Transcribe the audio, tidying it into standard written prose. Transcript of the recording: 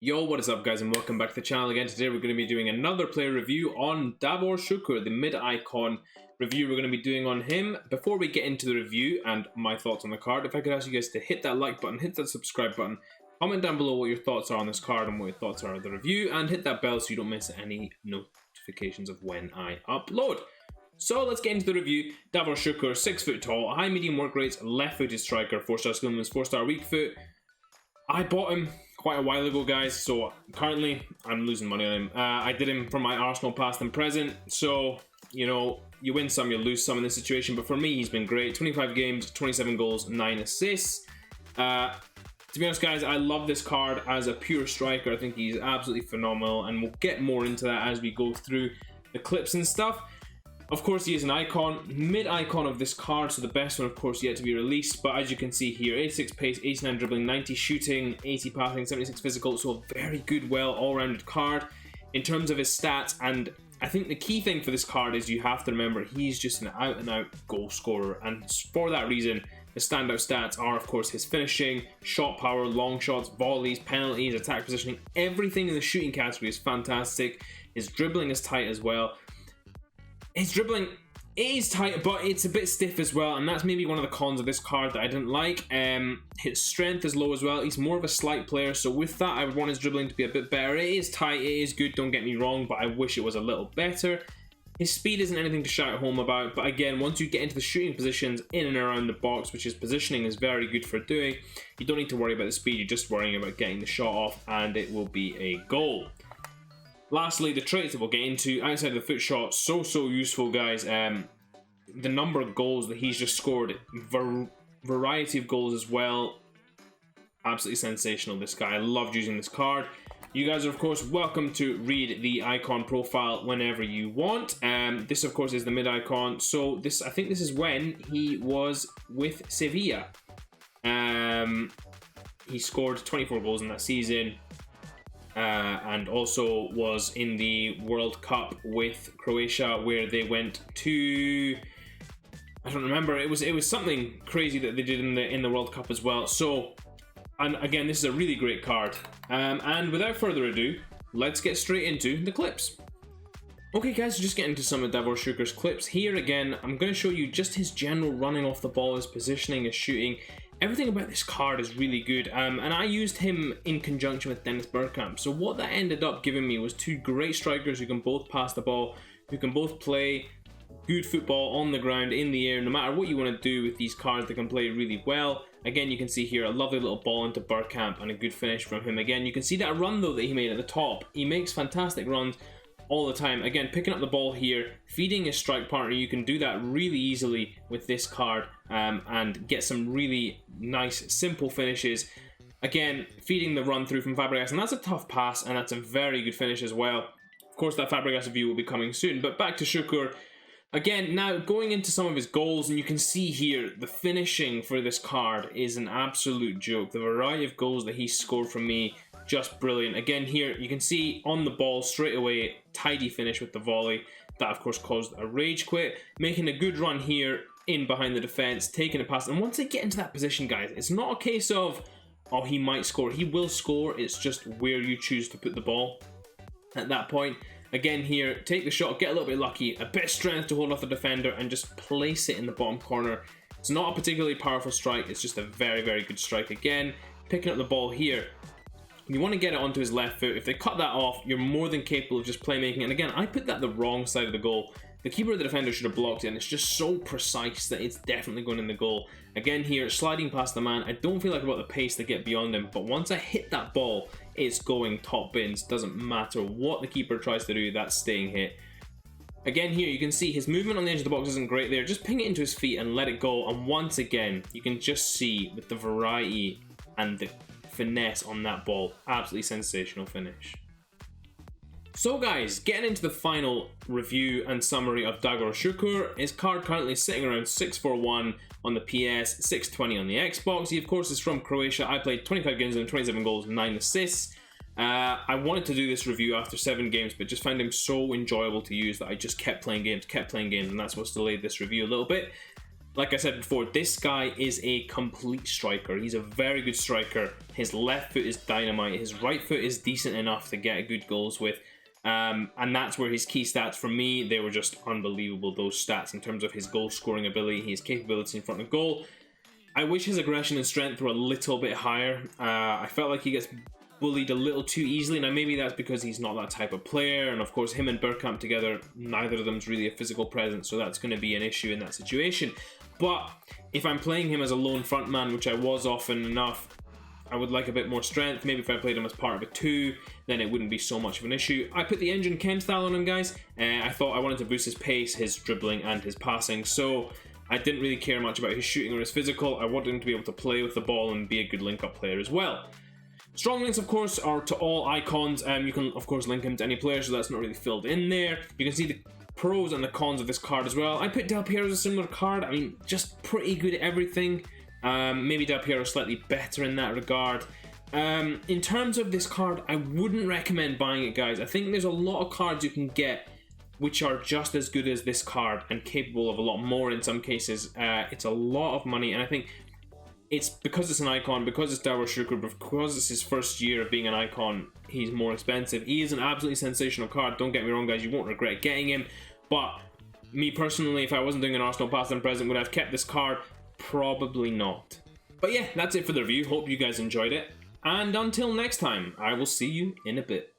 Yo, what is up guys, and welcome back to the channel again. Today we're going to be doing another player review on Davor Suker, the mid-icon review we're going to be doing on him. Before we get into the review and my thoughts on the card, if I could ask you guys to hit that like button, hit that subscribe button, comment down below what your thoughts are on this card and what your thoughts are on the review, and hit that bell so you don't miss any notifications of when I upload. So let's get into the review. Davor Suker, 6 foot tall, high medium work rates, left-footed striker, 4-star skill moves, 4-star weak foot. I bought him quite a while ago, guys, so currently I'm losing money on him. I did him from my Arsenal past and present, so you know, you win some, you lose some in this situation, but for me he's been great. 25 games, 27 goals, 9 assists. To be honest guys, I love this card as a pure striker. I think he's absolutely phenomenal, and we'll get more into that as we go through the clips and stuff. Of course, he is an icon, mid-icon of this card, so the best one, of course, yet to be released. But as you can see here, 86 pace, 89 dribbling, 90 shooting, 80 passing, 76 physical, so a very good, well, all-rounded card in terms of his stats. And I think the key thing for this card is you have to remember he's just an out-and-out goal scorer. And for that reason, the standout stats are, of course, his finishing, shot power, long shots, volleys, penalties, attack positioning. Everything in the shooting category is fantastic. His dribbling is tight as well. His dribbling is tight, but it's a bit stiff as well, and that's maybe one of the cons of this card that I didn't like. His strength is low as well. He's more of a slight player, so with that, I would want his dribbling to be a bit better. It is tight, it is good, don't get me wrong, but I wish it was a little better. His speed isn't anything to shout home about, but again, once you get into the shooting positions in and around the box, which his positioning is very good for doing, you don't need to worry about the speed, you're just worrying about getting the shot off, and it will be a goal. Lastly, the traits that we'll get into outside of the foot shot, so useful, guys. The number of goals that he's just scored, variety of goals as well, absolutely sensational, this guy. I loved using this card. You guys are, of course, welcome to read the icon profile whenever you want. This, of course, is the mid-icon. So this, I think this is when he was with Sevilla. He scored 24 goals in that season. And also was in the World Cup with Croatia, where they went to, I don't remember, it was something crazy that they did in the World Cup as well. So, and again, this is a really great card. And without further ado, let's get straight into the clips. Okay guys, so just getting into some of Davor Suker's clips. Here again, I'm going to show you just his general running off the ball, his positioning, his shooting. Everything about this card is really good, and I used him in conjunction with Dennis Bergkamp. So what that ended up giving me was two great strikers who can both pass the ball, who can both play good football on the ground, in the air. No matter what you want to do with these cards, they can play really well. Again, you can see here a lovely little ball into Bergkamp and a good finish from him. Again, you can see that run though that he made at the top. He makes fantastic runs all the time. Again, picking up the ball here, feeding his strike partner, you can do that really easily with this card, and get some really nice simple finishes. Again, feeding the run through from Fabregas, and that's a tough pass, and that's a very good finish as well. Of course, that Fabregas review will be coming soon, but back to Suker. Again, now going into some of his goals, and you can see here the finishing for this card is an absolute joke. The variety of goals that he scored from me, just brilliant. Again, here you can see on the ball straight away, tidy finish with the volley. That of course caused a rage quit. Making a good run here in behind the defense, taking a pass. And once they get into that position, guys, it's not a case of, oh, he might score. He will score. It's just where you choose to put the ball at that point. Again here, take the shot, get a little bit lucky, a bit of strength to hold off the defender, and just place it in the bottom corner. It's not a particularly powerful strike. It's just a very good strike. Again, picking up the ball here. You want to get it onto his left foot. If they cut that off, you're more than capable of just playmaking. And again, I put that the wrong side of the goal. The keeper or the defender should have blocked it, and it's just so precise that it's definitely going in the goal. Again here, sliding past the man. I don't feel like I've got the pace to get beyond him, but once I hit that ball, it's going top bins. Doesn't matter what the keeper tries to do, that's staying hit. Again here, you can see his movement on the edge of the box isn't great there. Just ping it into his feet and let it go. And once again, you can just see with the variety and the finesse on that ball, absolutely sensational finish. So guys, getting into the final review and summary of Davor Suker. His card currently sitting around 641 on the PS, 620 on the Xbox. He of course is from Croatia. I played 25 games and 27 goals, 9 assists. I wanted to do this review after 7 games, but just found him so enjoyable to use that I just kept playing games, and that's what's delayed this review a little bit. like I said before, this guy is a complete striker. He's a very good striker. His left foot is dynamite. His right foot is decent enough to get good goals with. And that's where his key stats, for me, they were just unbelievable, those stats, in terms of his goal scoring ability, his capability in front of goal. I wish his aggression and strength were a little bit higher. I felt like he gets bullied a little too easily. Now, maybe that's because he's not that type of player, and of course, him and Bergkamp together, neither of them's really a physical presence, so that's going to be an issue in that situation. But if I'm playing him as a lone frontman, which I was often enough, I would like a bit more strength. Maybe if I played him as part of a 2, then it wouldn't be so much of an issue. I put the engine chem style on him, guys. I thought I wanted to boost his pace, his dribbling, and his passing, so I didn't really care much about his shooting or his physical. I wanted him to be able to play with the ball and be a good link-up player as well. Strong links, of course, are to all icons. You can, of course, link him to any player, so that's not really filled in there. You can see the pros and the cons of this card as well. I put Del Piero as a similar card. I mean, just pretty good at everything. Maybe Del Piero is slightly better in that regard. In terms of this card, I wouldn't recommend buying it, guys. I think there's a lot of cards you can get which are just as good as this card and capable of a lot more in some cases. It's a lot of money, and I think it's because it's an icon, because it's Davor Suker, because it's his first year of being an icon, he's more expensive. He is an absolutely sensational card, don't get me wrong, guys, you won't regret getting him, but me personally, if I wasn't doing an Arsenal past and present, would I have kept this card? Probably not. But yeah, that's it for the review. Hope you guys enjoyed it, and until next time, I will see you in a bit.